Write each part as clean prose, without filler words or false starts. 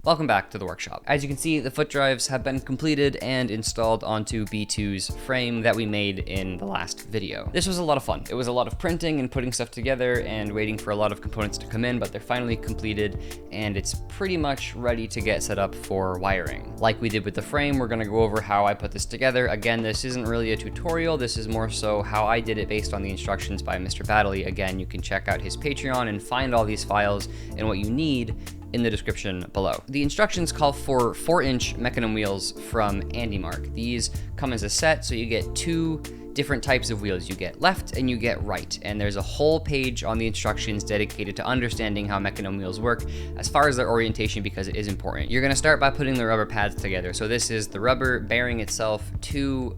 Welcome back to the workshop. As you can see, the foot drives have been completed and installed onto B2's frame that we made in the last video. This was a lot of fun. It was a lot of printing and putting stuff together and waiting for a lot of components to come in, but they're finally completed and it's pretty much ready to get set up for wiring. Like we did with the frame, we're gonna go over how I put this together. Again, this isn't really a tutorial. This is more so how I did it based on the instructions by Mr. Baddeley. Again, you can check out his Patreon and find all these files and what you need in the description below. The instructions call for 4-inch Mecanum wheels from AndyMark. These come as a set, so you get two different types of wheels. You get left and you get right, and there's a whole page on the instructions dedicated to understanding how Mecanum wheels work as far as their orientation, because it is important. You're gonna start by putting the rubber pads together. So this is the rubber bearing itself, two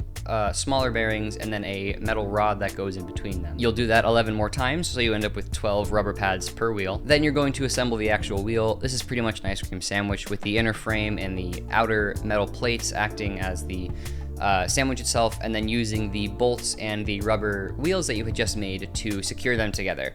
smaller bearings, and then a metal rod that goes in between them. You'll do that 11 more times, so you end up with 12 rubber pads per wheel. Then you're going to assemble the actual wheel. This is pretty much an ice cream sandwich with the inner frame and the outer metal plates acting as the sandwich itself, and then using the bolts and the rubber wheels that you had just made to secure them together.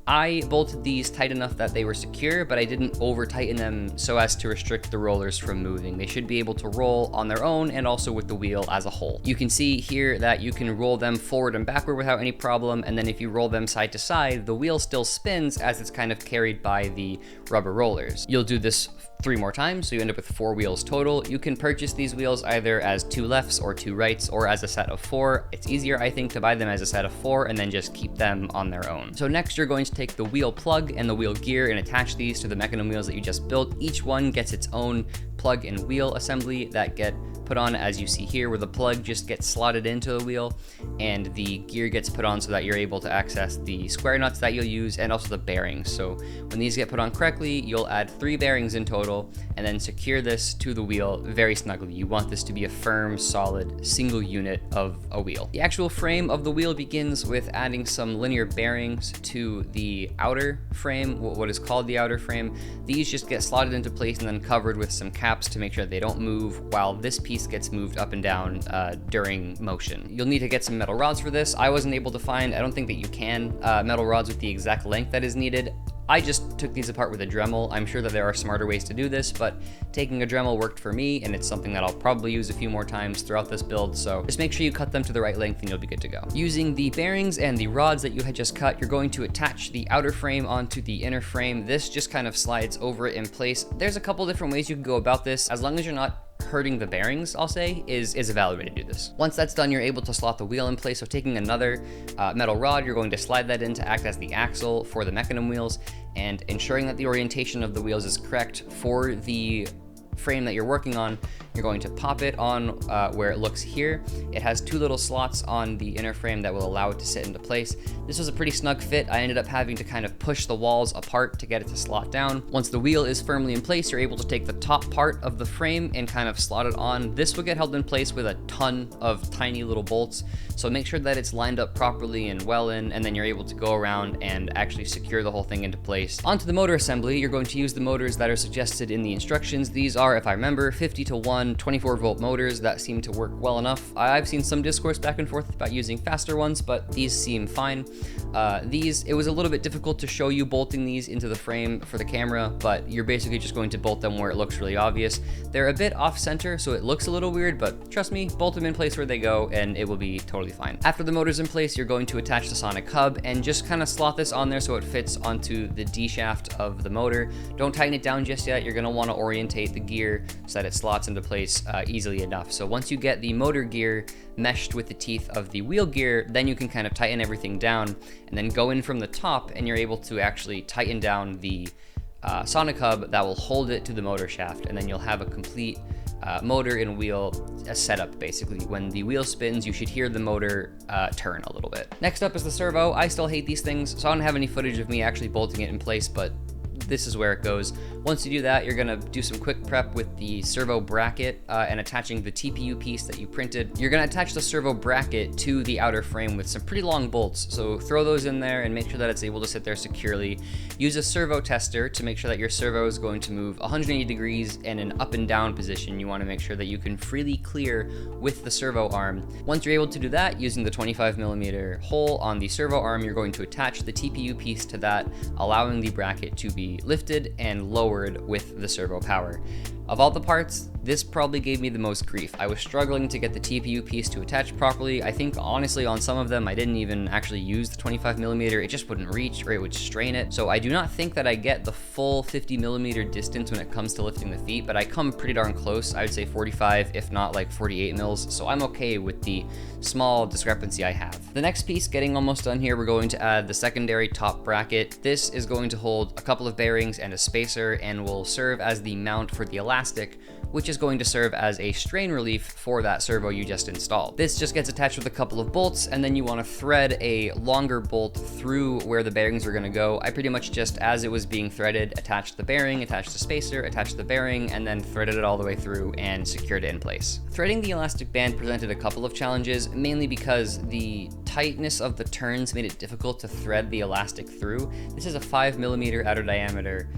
I bolted these tight enough that they were secure, but I didn't over tighten them so as to restrict the rollers from moving. They should be able to roll on their own and also with the wheel as a whole. You can see here that you can roll them forward and backward without any problem, and then if you roll them side to side, the wheel still spins as it's kind of carried by the rubber rollers. You'll do this 3 more times, so you end up with 4 wheels total. You can purchase these wheels either as 2 lefts or 2 rights, or as a set of 4. It's easier, I think, to buy them as a set of 4 and then just keep them on their own. So next you're going to take the wheel plug and the wheel gear and attach these to the Mecanum wheels that you just built. Each one gets its own plug and wheel assembly that get put on as you see here, where the plug just gets slotted into the wheel and the gear gets put on so that you're able to access the square nuts that you'll use and also the bearings. So when these get put on correctly, you'll add 3 bearings in total and then secure this to the wheel very snugly. You want this to be a firm, solid, single unit of a wheel. The actual frame of the wheel begins with adding some linear bearings to the outer frame, what is called the outer frame. These just get slotted into place and then covered with some caps to make sure they don't move while this piece gets moved up and down during motion. You'll need to get some metal rods for this. I wasn't able to find, I don't think that you can, metal rods with the exact length that is needed. I just took these apart with a Dremel. I'm sure that there are smarter ways to do this, but taking a Dremel worked for me, and it's something that I'll probably use a few more times throughout this build, so just make sure you cut them to the right length and you'll be good to go. Using the bearings and the rods that you had just cut, you're going to attach the outer frame onto the inner frame. This just kind of slides over it in place. There's a couple different ways you can go about this, as long as you're not hurting the bearings, I'll say, is a valid way to do this. Once that's done, you're able to slot the wheel in place. So taking another metal rod, you're going to slide that in to act as the axle for the Mecanum wheels, and ensuring that the orientation of the wheels is correct for the frame that you're working on. You're going to pop it on where it looks here. It has 2 little slots on the inner frame that will allow it to sit into place. This was a pretty snug fit. I ended up having to kind of push the walls apart to get it to slot down. Once the wheel is firmly in place, you're able to take the top part of the frame and kind of slot it on. This will get held in place with a ton of tiny little bolts, so make sure that it's lined up properly and well in, and then you're able to go around and actually secure the whole thing into place. Onto the motor assembly, you're going to use the motors that are suggested in the instructions. These are, if I remember, 50-to-1 24-volt motors that seem to work well enough. I've seen some discourse back and forth about using faster ones, but these seem fine. It was a little bit difficult to show you bolting these into the frame for the camera, but you're basically just going to bolt them where it looks really obvious. They're a bit off center, so it looks a little weird, but trust me, bolt them in place where they go and it will be totally fine. After the motor's in place, you're going to attach the sonic hub and just kind of slot this on there so it fits onto the D shaft of the motor. Don't tighten it down just yet. You're going to want to orientate the gear so that it slots into place easily enough. So once you get the motor gear meshed with the teeth of the wheel gear, then you can kind of tighten everything down and then go in from the top, and you're able to actually tighten down the sonic hub that will hold it to the motor shaft, and then you'll have a complete motor and wheel setup. Basically, when the wheel spins, you should hear the motor turn a little bit. Next up is the servo. I still hate these things, so I don't have any footage of me actually bolting it in place, but this is where it goes. Once you do that, you're gonna do some quick prep with the servo bracket and attaching the TPU piece that you printed. You're gonna attach the servo bracket to the outer frame with some pretty long bolts, so throw those in there and make sure that it's able to sit there securely. Use a servo tester to make sure that your servo is going to move 180 degrees in an up and down position. You wanna make sure that you can freely clear with the servo arm. Once you're able to do that, using the 25mm hole on the servo arm, you're going to attach the TPU piece to that, allowing the bracket to be be lifted and lowered with the servo power. Of all the parts, this probably gave me the most grief. I was struggling to get the TPU piece to attach properly. I think honestly on some of them I didn't even actually use the 25mm, it just wouldn't reach or it would strain it. So I do not think that I get the full 50mm distance when it comes to lifting the feet, but I come pretty darn close. I would say 45, if not like 48 mils, so I'm okay with the small discrepancy I have. The next piece, getting almost done here, we're going to add the secondary top bracket. This is going to hold a couple of bearings and a spacer and will serve as the mount for the elastic, which is going to serve as a strain relief for that servo you just installed. This just gets attached with a couple of bolts, and then you want to thread a longer bolt through where the bearings are going to go. I pretty much just, as it was being threaded, attached the bearing, attached the spacer, attached the bearing, and then threaded it all the way through and secured it in place. Threading the elastic band presented a couple of challenges, mainly because the tightness of the turns made it difficult to thread the elastic through. This is a 5mm outer diameter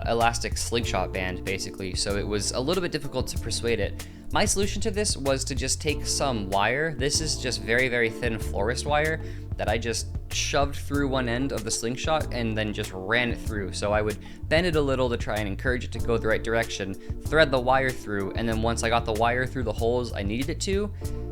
elastic slingshot band, basically, so it was a little bit difficult to persuade it. My solution to this was to just take some wire. This is just very, very thin florist wire that I just shoved through one end of the slingshot and then just ran it through. So I would bend it a little to try and encourage it to go the right direction, thread the wire through, and then once I got the wire through the holes I needed it to,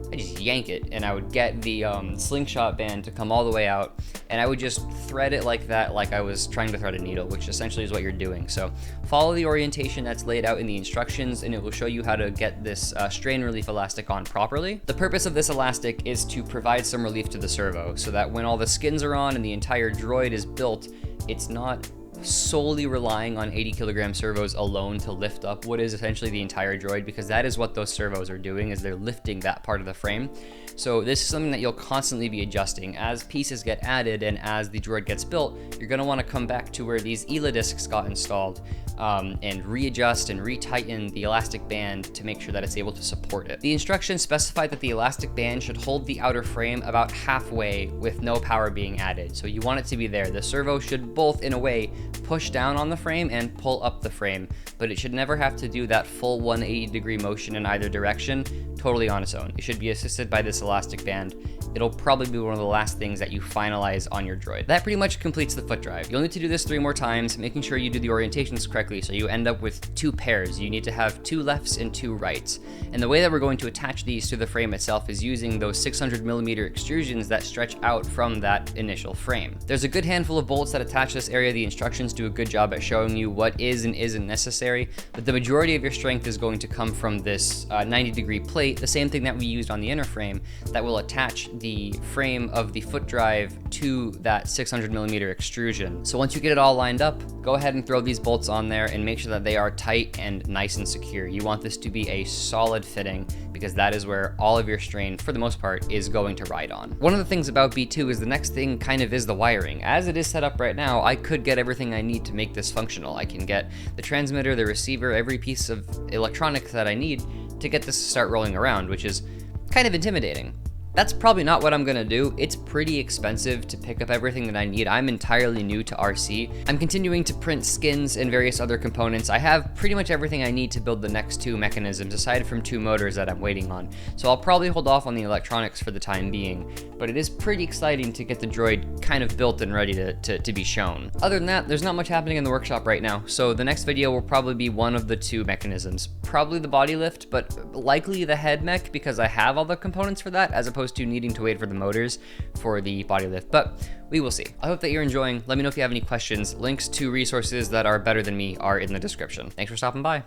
I just yank it, and I would get the slingshot band to come all the way out, and I would just thread it like that, like I was trying to thread a needle, which essentially is what you're doing. So follow the orientation that's laid out in the instructions, and it will show you how to get this strain relief elastic on properly. The purpose of this elastic is to provide some relief to the servo, so that when all the skins are on and the entire droid is built, it's not solely relying on 80kg servos alone to lift up what is essentially the entire droid, because that is what those servos are doing, is they're lifting that part of the frame. So this is something that you'll constantly be adjusting. As pieces get added and as the droid gets built, you're going to want to come back to where these ELA discs got installed and readjust and retighten the elastic band to make sure that it's able to support it. The instructions specify that the elastic band should hold the outer frame about halfway with no power being added. So you want it to be there. The servo should both, in a way, push down on the frame and pull up the frame, but it should never have to do that full 180-degree motion in either direction totally on its own. It should be assisted by this elastic band. It'll probably be one of the last things that you finalize on your droid. That pretty much completes the foot drive. You'll need to do this 3 more times, making sure you do the orientations correctly so you end up with 2 pairs. You need to have 2 lefts and 2 rights. And the way that we're going to attach these to the frame itself is using those 600mm extrusions that stretch out from that initial frame. There's a good handful of bolts that attach this area. The instructions do a good job at showing you what is and isn't necessary, but the majority of your strength is going to come from this 90-degree plate, the same thing that we used on the inner frame, that will attach the frame of the foot drive to that 600mm extrusion. So once you get it all lined up, go ahead and throw these bolts on there and make sure that they are tight and nice and secure. You want this to be a solid fitting, because that is where all of your strain, for the most part, is going to ride on. One of the things about B2 is the next thing kind of is the wiring. As it is set up right now, I could get everything I need to make this functional. I can get the transmitter, the receiver, every piece of electronics that I need to get this to start rolling around, which is kind of intimidating. That's probably not what I'm gonna do. It's pretty expensive to pick up everything that I need. I'm entirely new to RC. I'm continuing to print skins and various other components. I have pretty much everything I need to build the next 2 mechanisms, aside from 2 motors that I'm waiting on. So I'll probably hold off on the electronics for the time being, but it is pretty exciting to get the droid kind of built and ready to be shown. Other than that, there's not much happening in the workshop right now, so the next video will probably be one of the 2 mechanisms. Probably the body lift, but likely the head mech, because I have all the components for that, as opposed to needing to wait for the motors for the body lift, but we will see. I hope that you're enjoying. Let me know if you have any questions. Links to resources that are better than me are in the description. Thanks for stopping by.